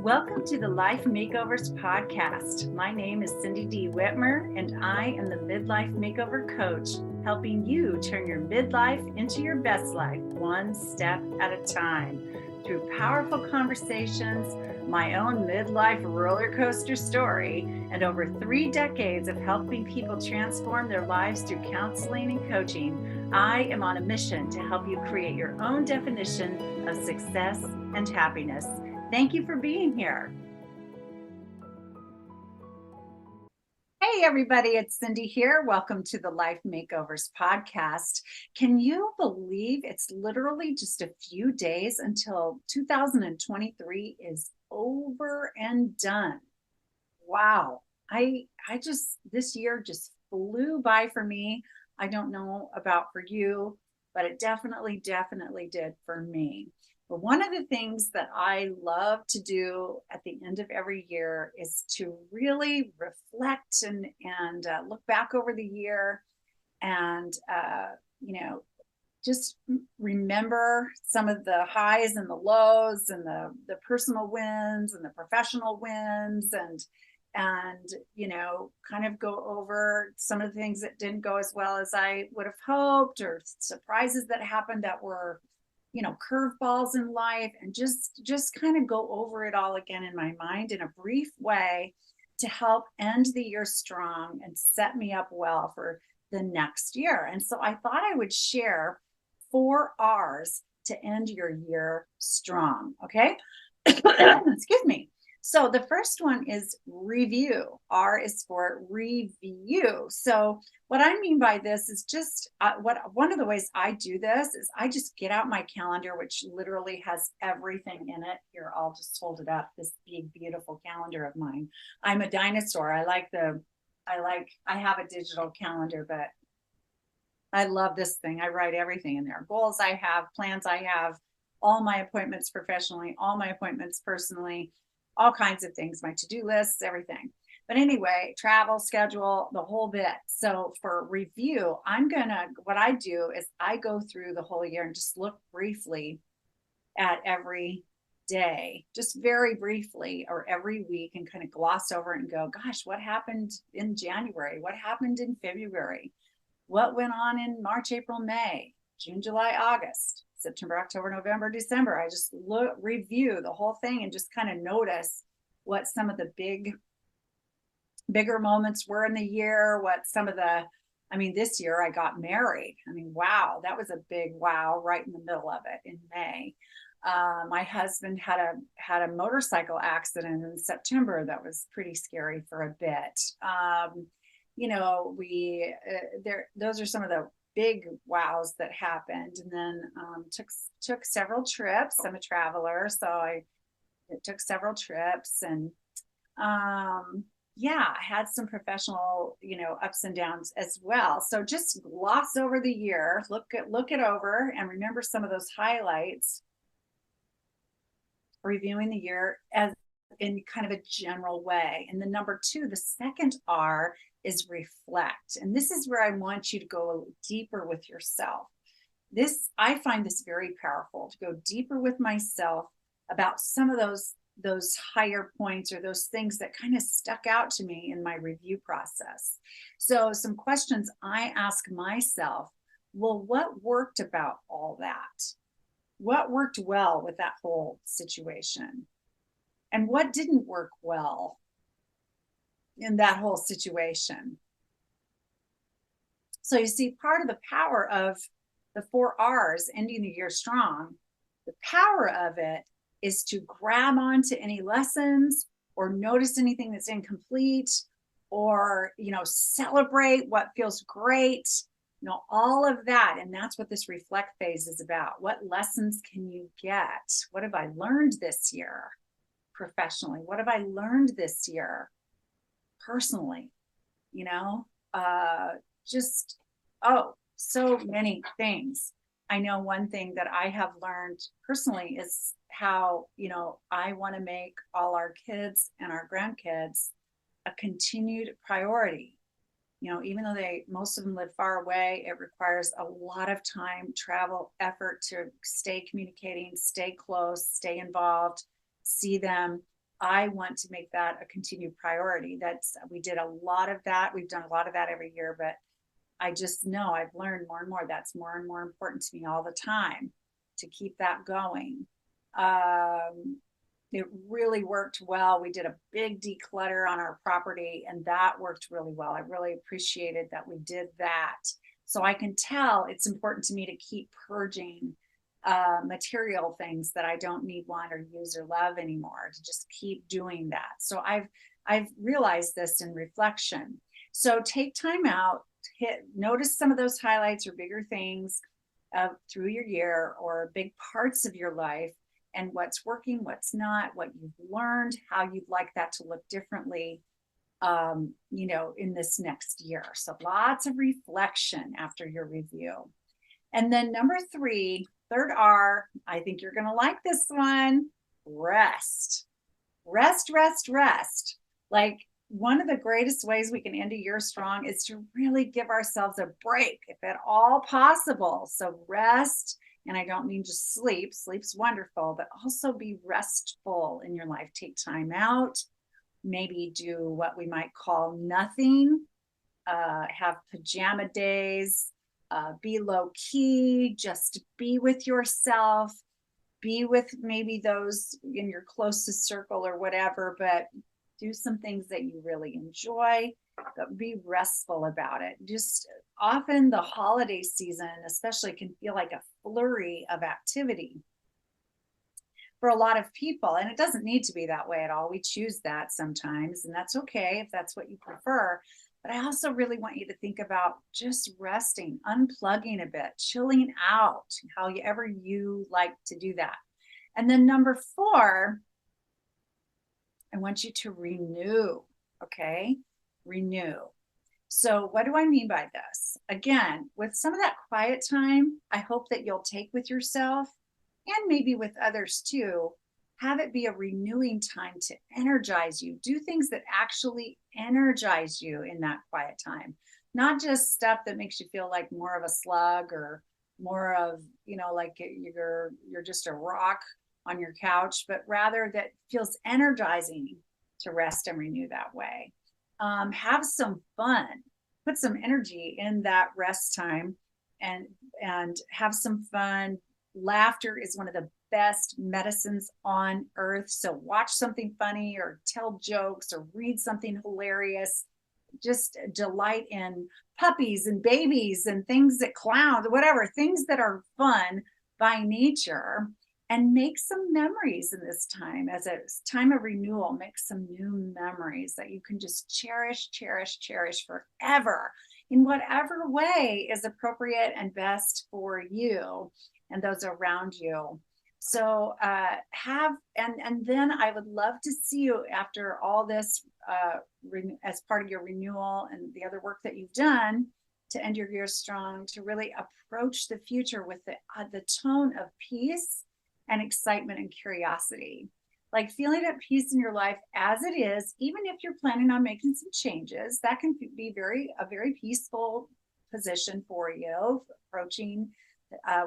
Welcome to the Life Makeovers podcast. My name is Cindy D. Whitmer, and I am the Midlife Makeover Coach, helping you turn your midlife into your best life, one step at a time. Through powerful conversations, my own midlife roller coaster story, and over 3 decades of helping people transform their lives through counseling and coaching, I am on a mission to help you create your own definition of success and happiness. Thank you for being here. Hey, everybody, it's Cindy here. Welcome to the Life Makeovers podcast. Can you believe it's literally just a few days until 2023 is over and done? Wow. This year just flew by for me. I don't know about for you, but it definitely did for me. But one of the things that I love to do at the end of every year is to really reflect and look back over the year and, just remember some of the highs and the lows and the personal wins and the professional wins and kind of go over some of the things that didn't go as well as I would have hoped, or surprises that happened that were curveballs in life, and just kind of go over it all again in my mind in a brief way to help end the year strong and set me up well for the next year. And so I thought I would share 4 R's to end your year strong. Okay. Excuse me. So the first one is review. R is for review. So what I mean by this is just one of the ways I do this is I just get out my calendar, which literally has everything in it. Here, I'll just hold it up. This big, beautiful calendar of mine. I'm a dinosaur. I have a digital calendar, but I love this thing. I write everything in there. Goals I have, plans I have, all my appointments professionally, all my appointments personally, all kinds of things, my to-do lists, everything. But anyway, travel schedule, the whole bit. So for review, what I do is I go through the whole year and just look briefly at every day, just very briefly, or every week, and kind of gloss over it and go, gosh, what happened in January? What happened in February? What went on in March, April, May, June, July, August, September, October, November, December? I just review the whole thing and just kind of notice what some of the bigger moments were in the year, this year I got married. Wow, that was a big wow right in the middle of it in May. My husband had a motorcycle accident in September that was pretty scary for a bit. Those are some of the big wows that happened. And then took several trips. I'm a traveler, so I took several trips, and I had some professional ups and downs as well. So just gloss over the year, look it over, and remember some of those highlights, reviewing the year as in kind of a general way. And then number 2, the second R, is reflect. And this is where I want you to go a little deeper with yourself. I find this very powerful, to go deeper with myself about some of those higher points, or those things that kind of stuck out to me in my review process. So some questions I ask myself: well, what worked about all that? What worked well with that whole situation? And what didn't work well in that whole situation? So you see, part of the power of the 4 R's, ending the year strong, the power of it is to grab onto any lessons, or notice anything that's incomplete, or celebrate what feels great, all of that. And that's what this reflect phase is about. What lessons can you get? What have I learned this year professionally? What have I learned this year personally? So many things. I know one thing that I have learned personally is how, I want to make all our kids and our grandkids a continued priority. Even though most of them live far away, it requires a lot of time, travel, effort to stay communicating, stay close, stay involved, see them. I want to make that a continued priority. We did a lot of that. We've done a lot of that every year, but I just know I've learned more and more. That's more and more important to me all the time to keep that going. Um, it really worked well. We did a big declutter on our property, and that worked really well. I really appreciated that we did that. So I can tell it's important to me to keep purging material things that I don't need, want, or use or love anymore, to just keep doing that. So I've realized this in reflection. So take time out, notice some of those highlights or bigger things through your year or big parts of your life, and what's working, what's not, what you've learned, how you'd like that to look differently, in this next year. So lots of reflection after your review. And then number three, third R, I think you're going to like this one: rest. Rest, rest, rest. Like, one of the greatest ways we can end a year strong is to really give ourselves a break, if at all possible. So rest, and I don't mean just sleep. Sleep's wonderful, but also be restful in your life. Take time out, maybe do what we might call nothing, have pajama days, be low key, just be with yourself, be with maybe those in your closest circle or whatever, but do some things that you really enjoy, but be restful about it. Just often the holiday season, especially, can feel like a flurry of activity for a lot of people. And it doesn't need to be that way at all. We choose that sometimes, and that's okay if that's what you prefer. But I also really want you to think about just resting, unplugging a bit, chilling out, however you like to do that. And then number four, I want you to renew. Okay. Renew. So what do I mean by this? Again, with some of that quiet time, I hope that you'll take with yourself and maybe with others too. Have it be a renewing time to energize you. Do things that actually energize you in that quiet time, not just stuff that makes you feel like more of a slug or more of, like you're just a rock on your couch, but rather that feels energizing to rest and renew that way. Have some fun, put some energy in that rest time, and have some fun. Laughter is one of the best medicines on earth. So watch something funny or tell jokes or read something hilarious. Just delight in puppies and babies and things that clowns, whatever, things that are fun by nature, and make some memories in this time as a time of renewal. Make some new memories that you can just cherish, cherish, cherish forever in whatever way is appropriate and best for you and those around you. So and then I would love to see you after all this, as part of your renewal and the other work that you've done to end your year strong, to really approach the future with the tone of peace and excitement and curiosity, like feeling at peace in your life as it is. Even if you're planning on making some changes, that can be a very peaceful position for you, approaching,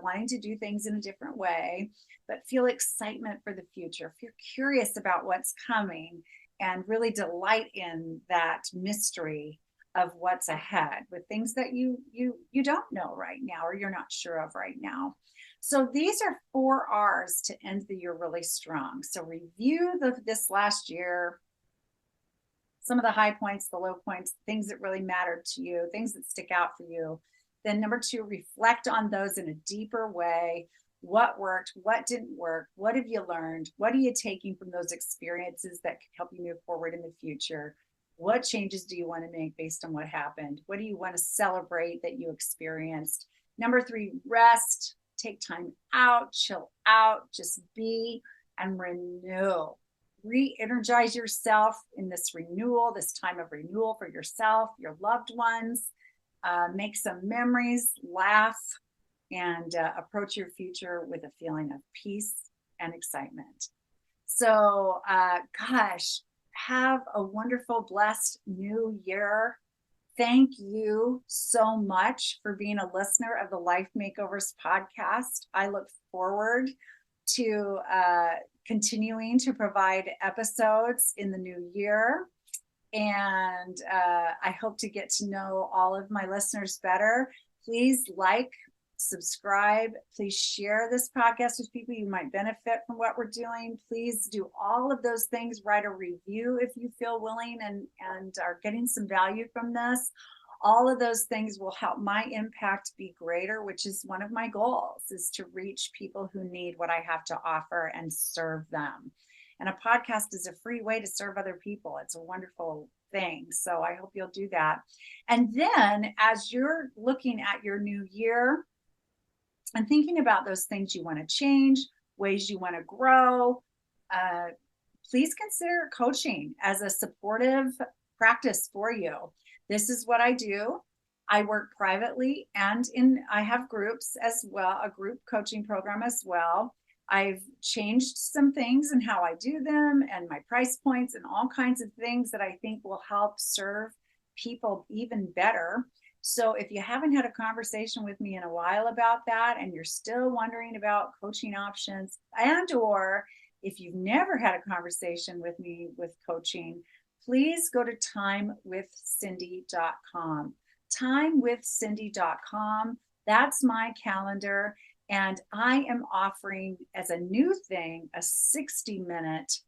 wanting to do things in a different way, but feel excitement for the future. Feel curious about what's coming and really delight in that mystery of what's ahead with things that you don't know right now or you're not sure of right now. So these are 4 R's to end the year really strong. So review this last year, some of the high points, the low points, things that really mattered to you, things that stick out for you. Then number 2, reflect on those in a deeper way. What worked? What didn't work? What have you learned? What are you taking from those experiences that can help you move forward in the future? What changes do you want to make based on what happened? What do you want to celebrate that you experienced? Number 3, rest. Take time out, chill out, just be and renew. Re-energize yourself in this renewal, this time of renewal for yourself, your loved ones. Make some memories, laugh, and approach your future with a feeling of peace and excitement. So, gosh, have a wonderful, blessed new year. Thank you so much for being a listener of the Life Makeovers podcast. I look forward to continuing to provide episodes in the new year. And I hope to get to know all of my listeners better. Please like, subscribe. Please share this podcast with people you might benefit from what we're doing. Please do all of those things. Write a review if you feel willing and are getting some value from this. All of those things will help my impact be greater, which is one of my goals, is to reach people who need what I have to offer and serve them. And a podcast is a free way to serve other people. It's a wonderful thing. So I hope you'll do that. And then as you're looking at your new year and thinking about those things you want to change, ways you want to grow, please consider coaching as a supportive practice for you. This is what I do. I work privately and I have groups as well, a group coaching program as well. I've changed some things in how I do them and my price points and all kinds of things that I think will help serve people even better. So if you haven't had a conversation with me in a while about that, and you're still wondering about coaching options, and or if you've never had a conversation with me with coaching, please go to timewithcindy.com. Timewithcindy.com. That's my calendar. And I am offering as a new thing, a 60-minute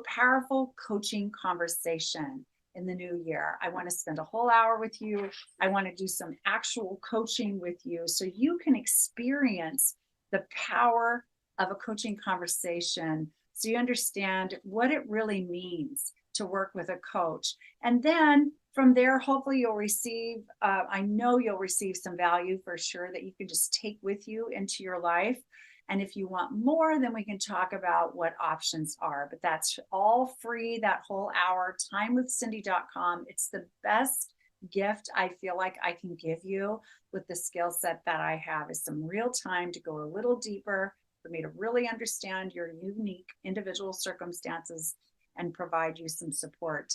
powerful coaching conversation in the new year. I want to spend a whole hour with you. I want to do some actual coaching with you so you can experience the power of a coaching conversation, so you understand what it really means to work with a coach. And then from there, hopefully you'll receive, I know you'll receive some value for sure that you can just take with you into your life. And if you want more, then we can talk about what options are. But that's all free, that whole hour, timewithcindy.com. It's the best gift I feel like I can give you with the skill set that I have, is some real time to go a little deeper, for me to really understand your unique individual circumstances and provide you some support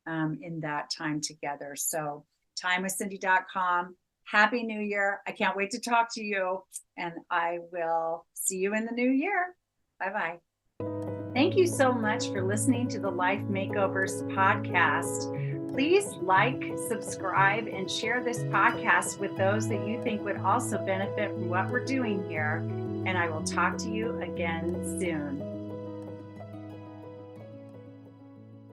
in that time together. So timewithcindy.com. Happy New Year. I can't wait to talk to you, and I will see you in the new year. Bye-bye. Thank you so much for listening to the Life Makeovers podcast. Please like, subscribe, and share this podcast with those that you think would also benefit from what we're doing here. And I will talk to you again soon.